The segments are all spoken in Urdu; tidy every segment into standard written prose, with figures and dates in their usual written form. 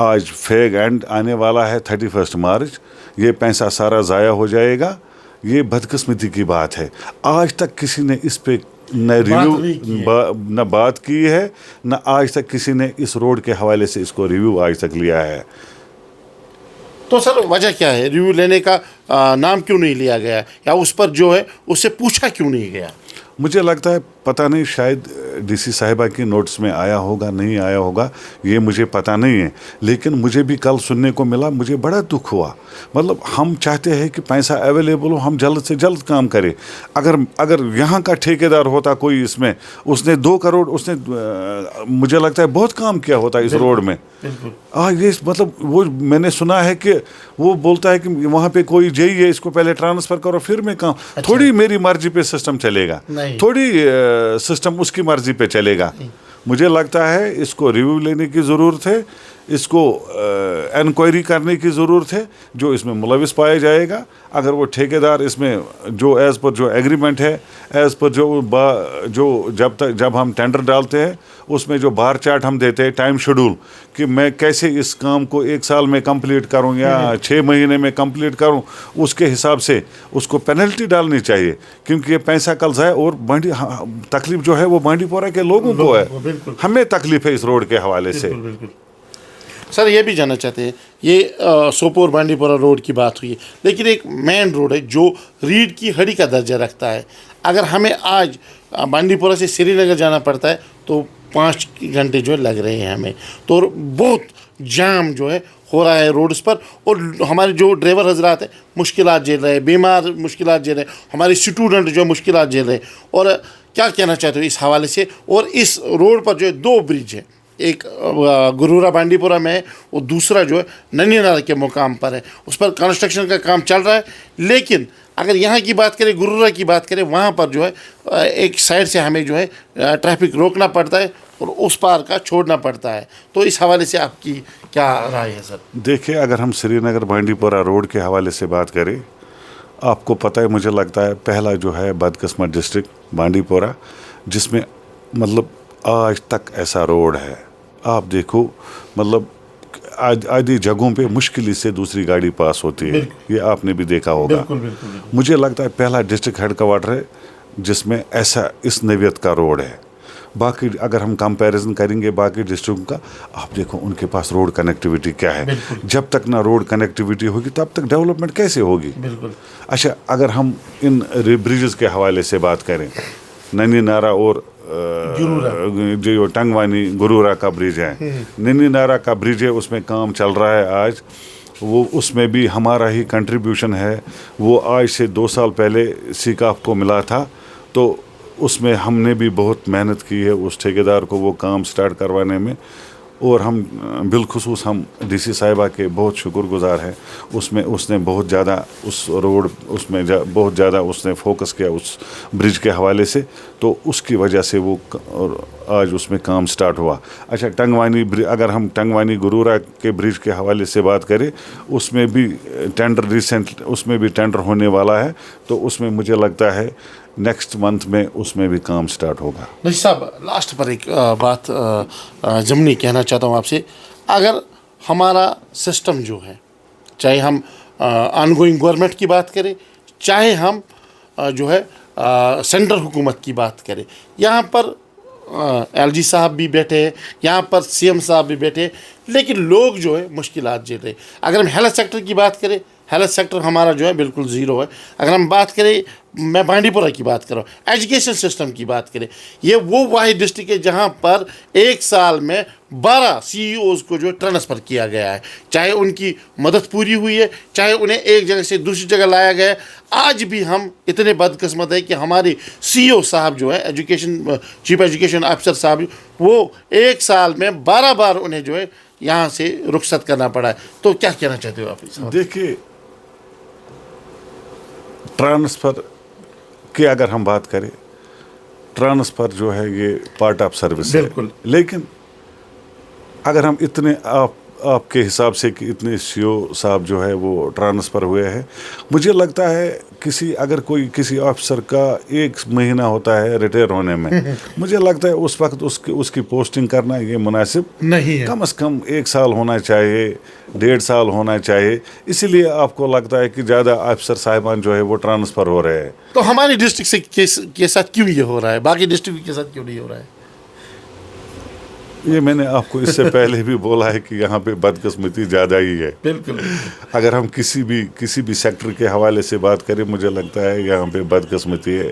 آج فیگ اینڈ آنے والا ہے 31 مارچ, یہ پیسہ سارا ضائع ہو جائے گا. یہ بدقسمتی کی بات ہے. آج تک کسی نے اس پہ نہ ریویو نہ بات کی ہے, نہ آج تک کسی نے اس روڈ کے حوالے سے اس کو ریویو آج تک لیا ہے. تو سر وجہ کیا ہے ریویو لینے کا نام کیوں نہیں لیا گیا, یا اس پر جو ہے اس سے پوچھا کیوں نہیں گیا؟ مجھے لگتا ہے پتہ نہیں, شاید ڈی سی صاحبہ کی نوٹس میں آیا ہوگا, نہیں آیا ہوگا, یہ مجھے پتہ نہیں ہے. لیکن مجھے بھی کل سننے کو ملا, مجھے بڑا دکھ ہوا. مطلب ہم چاہتے ہیں کہ پیسہ اویلیبل ہو, ہم جلد سے جلد کام کریں. اگر یہاں کا ٹھیکیدار ہوتا کوئی اس میں, اس نے 2 کروڑ اس نے مجھے لگتا ہے بہت کام کیا ہوتا اس روڈ میں. یہ مطلب وہ میں نے سنا ہے کہ وہ بولتا ہے کہ وہاں پہ کوئی جئی ہے, اس کو پہلے ٹرانسفر کرو پھر میں کام. تھوڑی میری مرضی پہ سسٹم چلے گا, تھوڑی سسٹم اس کی مرضی پہ چلے گا. مجھے لگتا ہے اس کو ریویو لینے کی ضرورت ہے, اس کو انکوائری کرنے کی ضرورت ہے. جو اس میں ملوث پایا جائے گا, اگر وہ ٹھیکیدار اس میں جو ایز پر جو ایگریمنٹ ہے, ایز پر جو جب ہم ٹینڈر ڈالتے ہیں اس میں جو بار چارٹ ہم دیتے ہیں, ٹائم شیڈول, کہ میں کیسے اس کام کو 1 سال میں کمپلیٹ کروں یا 6 مہینے میں کمپلیٹ کروں, اس کے حساب سے اس کو پینلٹی ڈالنی چاہیے. کیونکہ یہ پیسہ کل ضائع, اور تکلیف جو ہے وہ بانڈی پورہ کے لوگوں کو ہے, ہمیں تکلیف ہے اس روڈ کے حوالے سے. سر یہ بھی جاننا چاہتے ہیں, یہ سوپور بانڈی پورہ روڈ کی بات ہوئی ہے, لیکن ایک مین روڈ ہے جو ریڑھ کی ہڈی کا درجہ رکھتا ہے. اگر ہمیں آج بانڈی پورہ سے سری نگر جانا پڑتا ہے تو 5 گھنٹے جو ہے لگ رہے ہیں ہمیں. تو بہت جام جو ہے ہو رہا ہے روڈز پر, اور ہمارے جو ڈرائیور حضرات ہیں مشکلات جھیل رہے ہیں, بیمار مشکلات جھیل رہے ہیں, ہمارے اسٹوڈنٹ جو ہے مشکلات جھیل رہے ہیں. اور کیا کہنا چاہتے ہو اس حوالے سے؟ اور اس روڈ پر جو ہے 2 برج ہیں, ایک گرورا بانڈی پورہ میں ہے, اور دوسرا جو ہے ننی نال کے مقام پر ہے. اس پر کنسٹرکشن کا کام چل رہا ہے. لیکن اگر یہاں کی بات کریں, گرورا کی بات کریں, وہاں پر جو ہے ایک سائڈ سے ہمیں جو ہے ٹریفک روکنا پڑتا ہے اور اس پار کا چھوڑنا پڑتا ہے. تو اس حوالے سے آپ کی کیا رائے ہے سر؟ دیکھیں, اگر ہم سری نگر بانڈی پورہ روڈ کے حوالے سے بات کریں, آپ کو پتہ ہے, مجھے لگتا ہے پہلا جو ہے بدقسمت ڈسٹرکٹ بانڈی پورہ, جس میں مطلب آج تک ایسا روڈ ہے. آپ دیکھو, مطلب آدھی جگہوں پہ مشکل سے دوسری گاڑی پاس ہوتی ہے, یہ آپ نے بھی دیکھا ہوگا. مجھے لگتا ہے پہلا ڈسٹرکٹ ہیڈ کوارٹر ہے جس میں ایسا اس نوعیت کا روڈ ہے. باقی اگر ہم کمپیریزن کریں گے باقی ڈسٹرکٹوں کا, آپ دیکھو ان کے پاس روڈ کنیکٹیویٹی کیا ہے. جب تک نہ روڈ کنیکٹیویٹی ہوگی تب تک ڈیولپمنٹ کیسے ہوگی؟ اچھا, اگر ہم ان بریجز کے حوالے سے بات کریں, ننی نارا اور جو ٹنگوانی گرورا کا برج ہے, ننی نارا کا برج ہے, اس میں کام چل رہا ہے آج. وہ اس میں بھی ہمارا ہی کنٹریبیوشن ہے. وہ آج سے 2 سال پہلے سیکاف کو ملا تھا, تو اس میں ہم نے بھی بہت محنت کی ہے اس ٹھیکیدار کو وہ کام سٹارٹ کروانے میں. اور ہم بالخصوص ہم ڈی سی صاحبہ کے بہت شکر گزار ہیں. اس نے بہت زیادہ اس روڈ اس میں بہت زیادہ اس نے فوکس کیا اس برج کے حوالے سے, تو اس کی وجہ سے وہ آج اس میں کام سٹارٹ ہوا. اچھا, اگر ہم ٹنگوانی گرورا کے برج کے حوالے سے بات کریں, اس میں بھی ٹینڈر ہونے والا ہے. تو اس میں مجھے لگتا ہے نیکسٹ منتھ میں اس میں بھی کام سٹارٹ ہوگا. نجی صاحب, لاسٹ پر ایک بات ضمنی کہنا چاہتا ہوں آپ سے. اگر ہمارا سسٹم جو ہے, چاہے ہم آن گوئنگ گورنمنٹ کی بات کریں, چاہے ہم جو ہے سینٹرل حکومت کی بات کریں, یہاں پر ایل جی صاحب بھی بیٹھے ہیں, یہاں پر سی ایم صاحب بھی بیٹھے ہیں, لیکن لوگ جو ہے مشکلات جھیل رہے ہیں. اگر ہم ہیلتھ سیکٹر کی بات کریں, ہیلتھ سیکٹر ہمارا جو ہے بالکل زیرو ہے. اگر ہم بات کریں, میں بانڈی پورہ کی بات کر رہا ہوں, ایجوکیشن سسٹم کی بات کریں, یہ وہ واحد ڈسٹرکٹ ہے جہاں پر 1 سال میں 12 CEOs کو جو ٹرانسفر کیا گیا ہے. چاہے ان کی مدد پوری ہوئی ہے, چاہے انہیں ایک جگہ سے دوسری جگہ لایا گیا ہے. آج بھی ہم اتنے بدقسمت ہیں کہ ہمارے CEO صاحب جو ہے چیف ایجوکیشن آفیسر صاحب, وہ 1 سال میں 12 بار انہیں جو ہے یہاں سے رخصت کرنا پڑا ہے. تو کیا کہنا چاہتے ہو آپ؟ دیکھیے, ٹرانسفر کی اگر ہم بات کریں, ٹرانسفر جو ہے یہ پارٹ آف سروس ہے. لیکن اگر ہم اتنے آپ آپ کے حساب سے کہ اتنے CO صاحب جو ہے وہ ٹرانسفر ہوئے ہیں, مجھے لگتا ہے اگر کوئی کسی آفیسر کا 1 مہینہ ہوتا ہے ریٹائر ہونے میں, مجھے لگتا ہے اس وقت اس کی پوسٹنگ کرنا یہ مناسب نہیں ہے. کم از کم 1 سال ہونا چاہیے, 1.5 سال ہونا چاہیے. اسی لیے آپ کو لگتا ہے کہ زیادہ آفیسر صاحبان جو ہے وہ ٹرانسفر ہو رہے ہیں. تو ہماری ڈسٹرکٹ کے ساتھ کیوں یہ ہو رہا ہے, باقی ڈسٹرکٹ کے ساتھ کیوں نہیں ہو رہا ہے؟ یہ میں نے آپ کو اس سے پہلے بھی بولا ہے کہ یہاں پہ بدقسمتی زیادہ ہی ہے. بالکل. اگر ہم کسی بھی سیکٹر کے حوالے سے بات کریں, مجھے لگتا ہے یہاں پہ بدقسمتی ہے.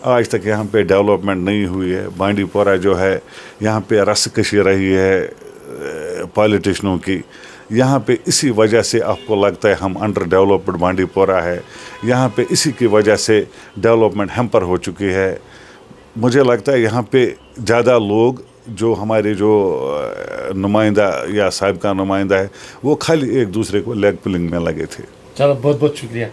آج تک یہاں پہ ڈیولپمنٹ نہیں ہوئی ہے. بانڈی پورہ جو ہے یہاں پہ رس کشی رہی ہے پالیٹیشنوں کی. یہاں پہ اسی وجہ سے آپ کو لگتا ہے ہم انڈر ڈیولپڈ بانڈی پورہ ہے. یہاں پہ اسی کی وجہ سے ڈیولپمنٹ ہیمپر ہو چکی ہے. مجھے لگتا ہے یہاں پہ زیادہ لوگ جو ہمارے جو نمائندہ یا سابقہ نمائندہ ہے وہ خالی ایک دوسرے کو لیگ پلنگ میں لگے تھے. چلو بہت بہت شکریہ.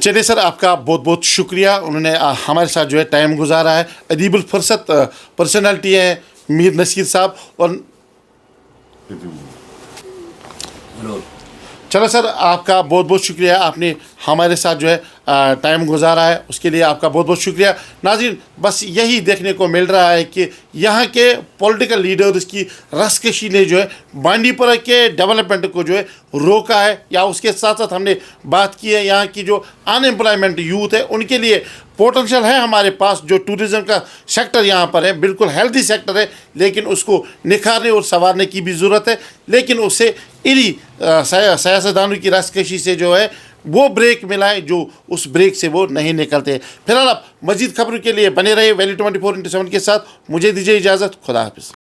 چلیے سر, آپ کا بہت بہت شکریہ. انہوں نے ہمارے ساتھ جو ہے ٹائم گزارا ہے. ادیب الفرصت پرسنالٹی ہے میر نصیر صاحب. اور چلو سر, آپ کا بہت بہت شکریہ, آپ نے ہمارے ساتھ جو ہے ٹائم گزارا ہے, اس کے لیے آپ کا بہت بہت شکریہ. ناظرین, بس یہی دیکھنے کو مل رہا ہے کہ یہاں کے پولیٹیکل لیڈرز کی رس کشی نے جو ہے بانڈی پورہ کے ڈیولپمنٹ کو جو ہے روکا ہے. یا اس کے ساتھ ساتھ ہم نے بات کی ہے یہاں کی جو ان امپلائمنٹ یوتھ ہے ان کے لیے پوٹنشل ہے ہمارے پاس. جو ٹورزم کا سیکٹر یہاں پر ہے بالکل ہیلدی سیکٹر ہے, لیکن اس کو نکھارنے اور سنوارنے کی بھی ضرورت ہے. لیکن اس سے انہی سیاستدانوں کی رس کشی سے جو ہے وہ بریک ملا ہے, جو اس بریک سے وہ نہیں نکلتے. فی الحال آپ مزید خبروں کے لیے بنے رہے ویلی 24/7 کے ساتھ. مجھے دیجیے اجازت. خدا حافظ.